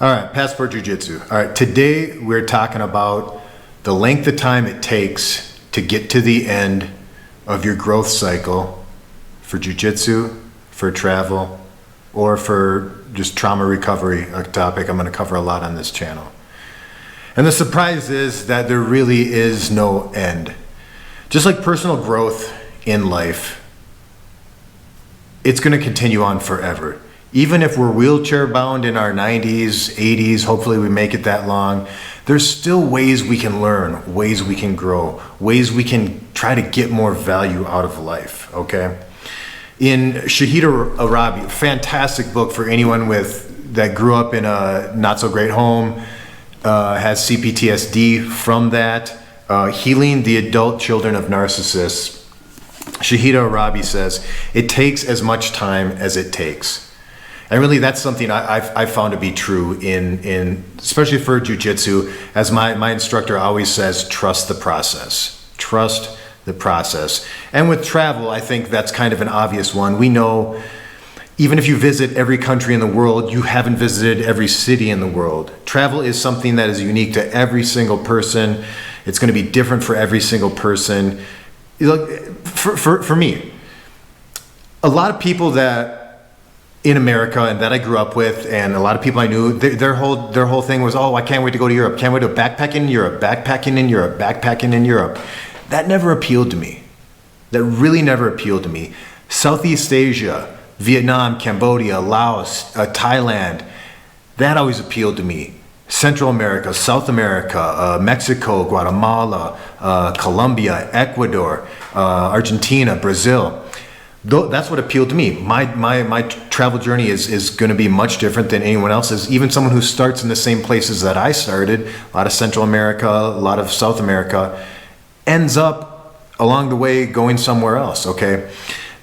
All right, Passport Jiu Jitsu. All right, today we're talking about the length of time it takes to get to the end of your growth cycle for Jiu Jitsu, for travel, or for just trauma recovery, a topic I'm going to cover a lot on this channel. And the surprise is that there really is no end. Just like personal growth in life, it's going to continue on forever. Even if we're wheelchair bound in our 90s, 80s, hopefully we make it that long, there's still ways we can learn, ways we can grow, ways we can try to get more value out of life, okay? In Shahida Arabi, fantastic book for anyone that grew up in a not so great home, has CPTSD from that, healing the adult children of narcissists. Shahida Arabi says, it takes as much time as it takes. And really that's something I've found to be true in especially for jiu-jitsu. As my instructor always says, trust the process. Trust the process. And with travel, I think that's kind of an obvious one. We know even if you visit every country in the world, you haven't visited every city in the world. Travel is something that is unique to every single person. It's going to be different for every single person. For me, a lot of people that in America and that I grew up with, and a lot of people I knew, their whole thing was, oh, I can't wait to go to Europe. Can't wait to backpacking in Europe, backpacking in Europe, backpacking in Europe. That never appealed to me. That really never appealed to me. Southeast Asia, Vietnam, Cambodia, Laos, Thailand, that always appealed to me. Central America, South America, Mexico, Guatemala, Colombia, Ecuador, Argentina, Brazil. That's what appealed to me. My travel journey is going to be much different than anyone else's. Even someone who starts in the same places that I started, a lot of Central America, a lot of South America, ends up along the way going somewhere else, okay?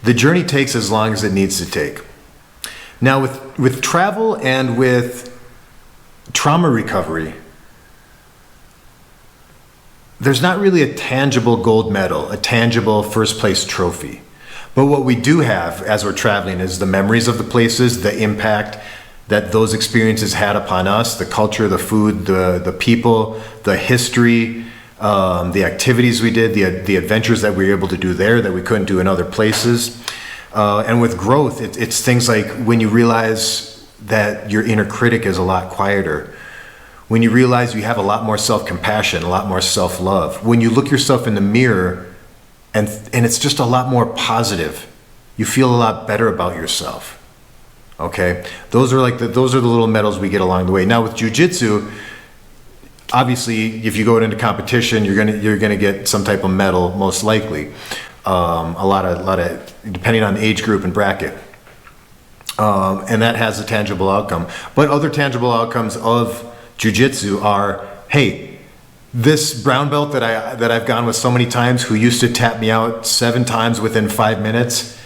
The journey takes as long as it needs to take. Now with travel and with trauma recovery, there's not really a tangible gold medal, a tangible first place trophy. But what we do have as we're traveling is the memories of the places, the impact that those experiences had upon us, the culture, the food, the people, the history, the activities we did, the adventures that we were able to do there that we couldn't do in other places. And with growth, it's things like when you realize that your inner critic is a lot quieter, when you realize you have a lot more self-compassion, a lot more self-love, when you look yourself in the mirror and it's just a lot more positive, you feel a lot better about yourself. Okay, those are the little medals we get along the way. Now with jiu-jitsu, obviously, if you go into competition, you're gonna get some type of medal, most likely. A lot of depending on age group and bracket, and that has a tangible outcome. But other tangible outcomes of jiu-jitsu are, hey, this brown belt that I've gone with so many times, who used to tap me out 7 times within 5 minutes,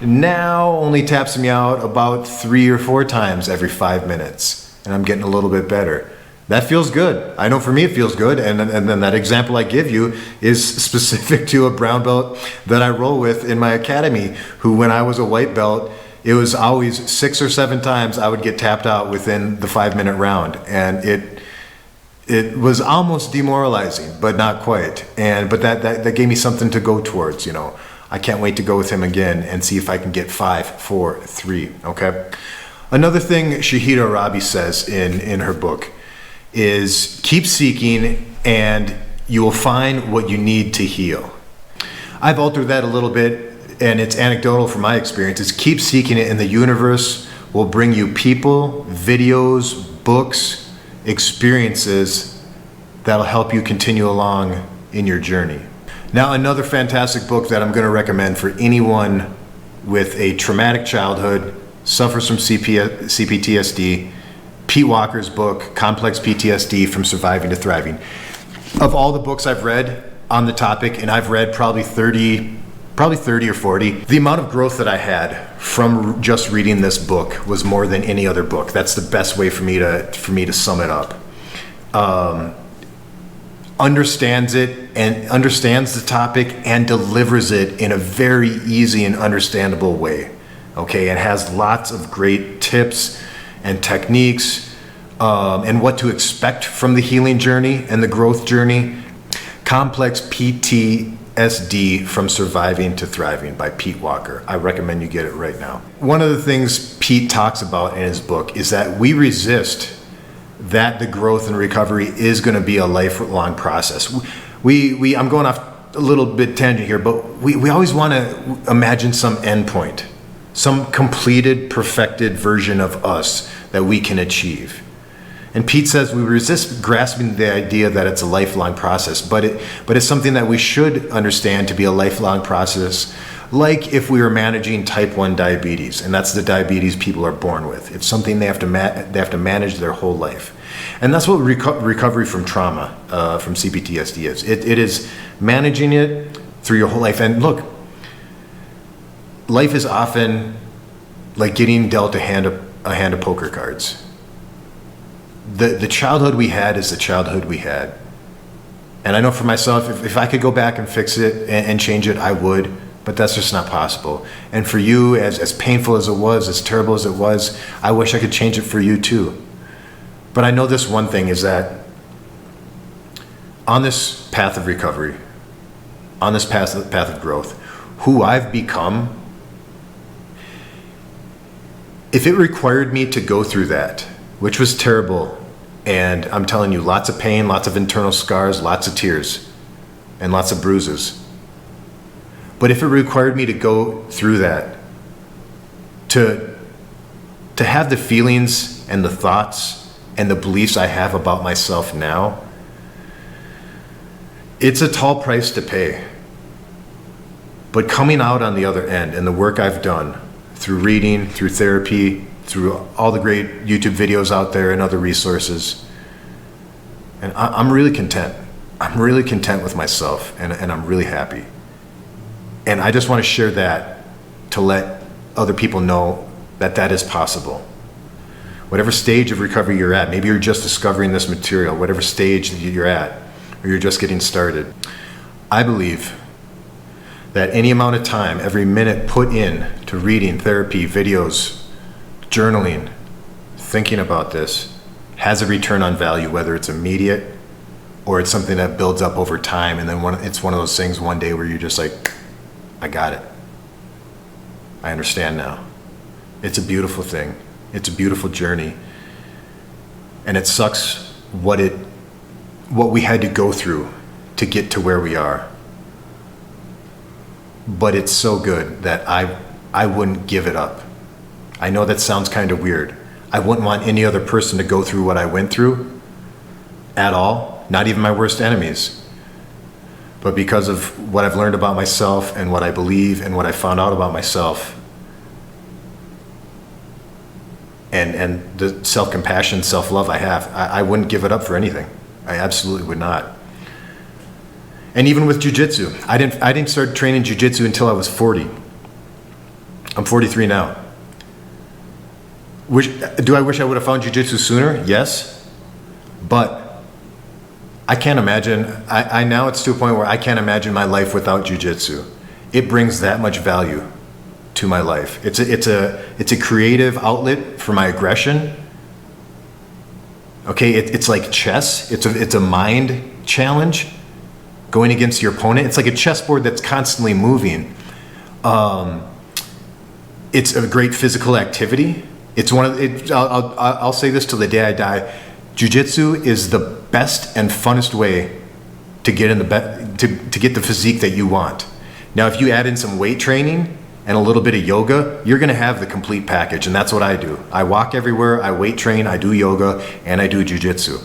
now only taps me out about 3 or 4 times every 5 minutes, and I'm getting a little bit better. That feels good. I know for me it feels good, and then that example I give you is specific to a brown belt that I roll with in my academy, who when I was a white belt, it was always 6 or 7 times I would get tapped out within the 5-minute round, and it was almost demoralizing, but not quite. But that gave me something to go towards, you know. I can't wait to go with him again and see if I can get 5, 4, 3, okay? Another thing Shahida Arabi says in her book is keep seeking and you will find what you need to heal. I've altered that a little bit, and it's anecdotal from my experience. It's keep seeking it, and the universe will bring you people, videos, books, experiences that'll help you continue along in your journey. Now, another fantastic book that I'm going to recommend for anyone with a traumatic childhood, suffers from CPTSD, Pete Walker's book, Complex PTSD from Surviving to Thriving. Of all the books I've read on the topic, and I've read probably 30 or 40, the amount of growth that I had from just reading this book was more than any other book. That's the best way for me to sum it up. Understands it and understands the topic and delivers it in a very easy and understandable way. Okay, it has lots of great tips and techniques, and what to expect from the healing journey and the growth journey. Complex PTSD from Surviving to Thriving by Pete Walker. I recommend you get it right now. One of the things Pete talks about in his book is that we resist that the growth and recovery is going to be a lifelong process. I'm going off a little bit tangent here, but we always want to imagine some endpoint, some completed, perfected version of us that we can achieve. And Pete says we resist grasping the idea that it's a lifelong process, but it's something that we should understand to be a lifelong process, like if we were managing type 1 diabetes, and that's the diabetes people are born with. It's something they have to manage their whole life. And that's what recovery from trauma, from CPTSD is. It is managing it through your whole life. And look, life is often like getting dealt a hand of poker cards. The childhood we had is the childhood we had. And I know for myself, if I could go back and fix it and change it, I would, but that's just not possible. And for you, as painful as it was, as terrible as it was, I wish I could change it for you too. But I know this one thing is that on this path of recovery, on this path of growth, who I've become, if it required me to go through that, which was terrible, and I'm telling you, lots of pain, lots of internal scars, lots of tears, and lots of bruises. But if it required me to go through that, to have the feelings and the thoughts and the beliefs I have about myself now, it's a tall price to pay. But coming out on the other end, and the work I've done through reading, through therapy, through all the great YouTube videos out there and other resources, and I'm really content. I'm really content with myself, and I'm really happy. And I just want to share that to let other people know that that is possible. Whatever stage of recovery you're at, maybe you're just discovering this material, whatever stage that you're at, or you're just getting started, I believe that any amount of time, every minute put in to reading, therapy, videos, journaling, thinking about this, has a return on value, whether it's immediate or it's something that builds up over time, and then it's one of those things one day where you're just like, I got it. I understand now. It's a beautiful thing. It's a beautiful journey. And it sucks what we had to go through to get to where we are. But it's so good that I wouldn't give it up. I know that sounds kind of weird. I wouldn't want any other person to go through what I went through at all, not even my worst enemies. But because of what I've learned about myself and what I believe and what I found out about myself, and the self-compassion, self-love I have, I wouldn't give it up for anything. I absolutely would not. And even with Jiu Jitsu, I didn't start training Jiu Jitsu until I was 40. I'm 43 now. Do I wish I would have found Jiu Jitsu sooner? Yes. But I can't imagine, I now it's to a point where I can't imagine my life without Jiu Jitsu. It brings that much value to my life. It's a creative outlet for my aggression. Okay, it's like chess. It's a mind challenge going against your opponent. It's like a chessboard that's constantly moving. It's a great physical activity. It's one of I'll say this till the day I die. Jiu-Jitsu is the best and funnest way to get to get the physique that you want. Now, if you add in some weight training and a little bit of yoga, you're going to have the complete package, and that's what I do. I walk everywhere, I weight train, I do yoga, and I do jiu-jitsu.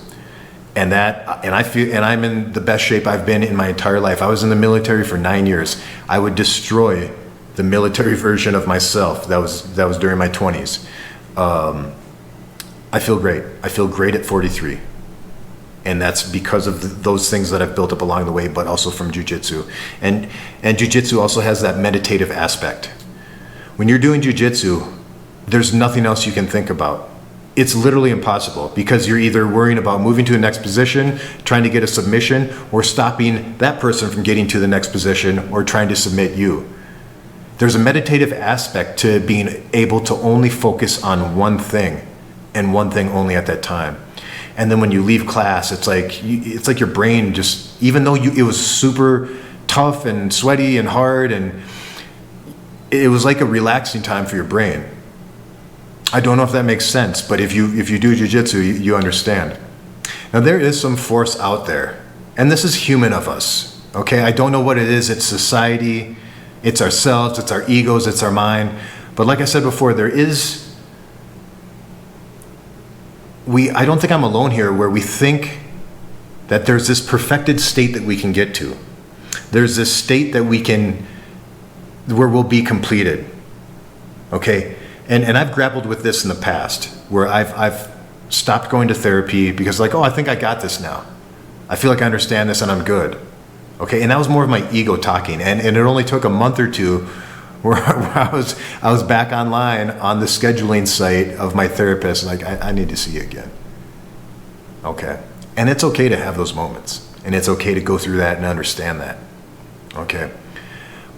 And I'm in the best shape I've been in my entire life. I was in the military for 9 years. I would destroy the military version of myself that was during my 20s. I feel great. I feel great at 43. And that's because of those things that I've built up along the way, but also from jiu-jitsu. And jiu-jitsu also has that meditative aspect. When you're doing jiu-jitsu, there's nothing else you can think about. It's literally impossible because you're either worrying about moving to the next position, trying to get a submission, or stopping that person from getting to the next position or trying to submit you. There's a meditative aspect to being able to only focus on one thing and one thing only at that time. And then when you leave class, it's like your brain just, even though it was super tough and sweaty and hard, and it was like a relaxing time for your brain. I don't know if that makes sense, but if you do jiu-jitsu, you understand. Now there is some force out there, and this is human of us, okay? I don't know what it is. It's society, it's ourselves, it's our egos, it's our mind. But like I said before, I don't think I'm alone here, where we think that there's this perfected state that we can get to. There's this state that where we'll be completed, okay? And I've grappled with this in the past, where I've stopped going to therapy because like, oh, I think I got this now. I feel like I understand this and I'm good, okay? And that was more of my ego talking, and it only took a month or two where I was back online on the scheduling site of my therapist, like, I need to see you again, okay? And it's okay to have those moments, and it's okay to go through that and understand that, okay?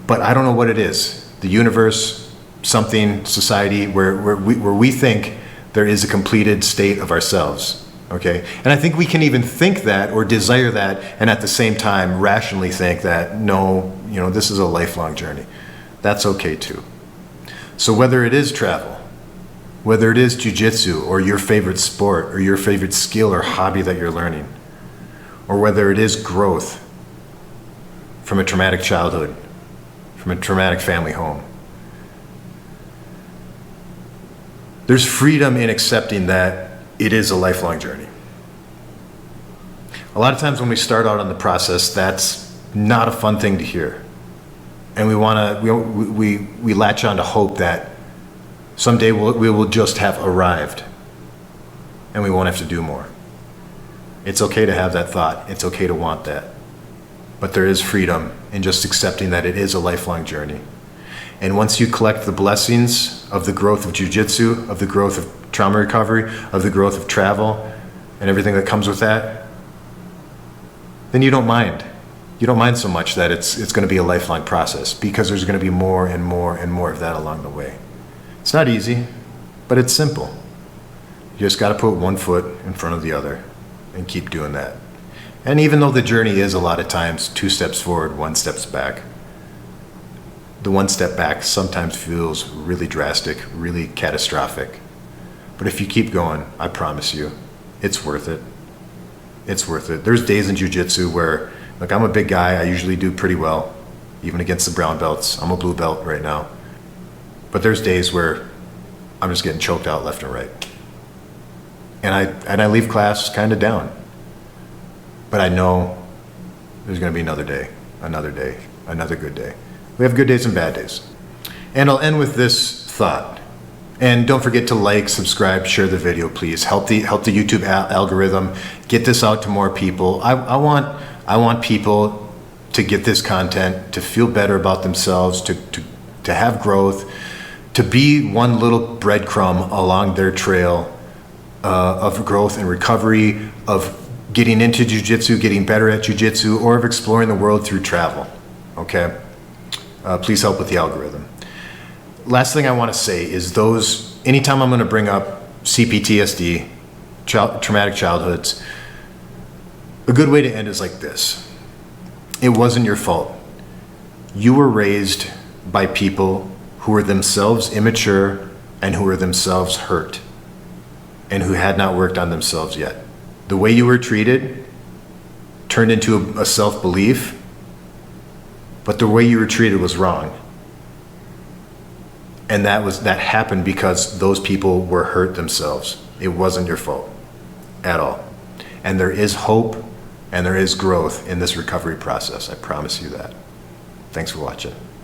But I don't know what it is, the universe, something, society, where we think there is a completed state of ourselves, okay? And I think we can even think that or desire that, and at the same time rationally think that, no, this is a lifelong journey. That's okay too. So whether it is travel, whether it is jiu-jitsu or your favorite sport or your favorite skill or hobby that you're learning, or whether it is growth from a traumatic childhood, from a traumatic family home, there's freedom in accepting that it is a lifelong journey. A lot of times when we start out on the process, that's not a fun thing to hear. And we latch on to hope that someday we will just have arrived and we won't have to do more. It's okay to have that thought. It's okay to want that. But there is freedom in just accepting that it is a lifelong journey. And once you collect the blessings of the growth of jiu-jitsu, of the growth of trauma recovery, of the growth of travel, and everything that comes with that, then you don't mind. You don't mind so much that it's going to be a lifelong process, because there's going to be more and more and more of that along the way. It's not easy, but it's simple. You just got to put one foot in front of the other and keep doing that. And even though the journey is a lot of times 2 steps forward, 1 step back, the 1 step back sometimes feels really drastic, really catastrophic. But if you keep going, I promise you, it's worth it. It's worth it. There's days in jiu-jitsu where, look, I'm a big guy. I usually do pretty well, even against the brown belts. I'm a blue belt right now. But there's days where I'm just getting choked out left and right. And I leave class kind of down. But I know there's going to be another day, another good day. We have good days and bad days. And I'll end with this thought. And don't forget to like, subscribe, share the video, please. Help the YouTube algorithm get this out to more people. I want people to get this content, to feel better about themselves, to have growth, to be one little breadcrumb along their trail of growth and recovery, of getting into jiu-jitsu, getting better at jiu-jitsu, or of exploring the world through travel, okay? Please help with the algorithm. Last thing I want to say is anytime I'm going to bring up CPTSD, traumatic childhoods, a good way to end is like this. It wasn't your fault. You were raised by people who were themselves immature and who were themselves hurt and who had not worked on themselves yet. The way you were treated turned into a self-belief, but the way you were treated was wrong. And that happened because those people were hurt themselves. It wasn't your fault at all. And there is hope and there is growth in this recovery process. I promise you that. Thanks for watching.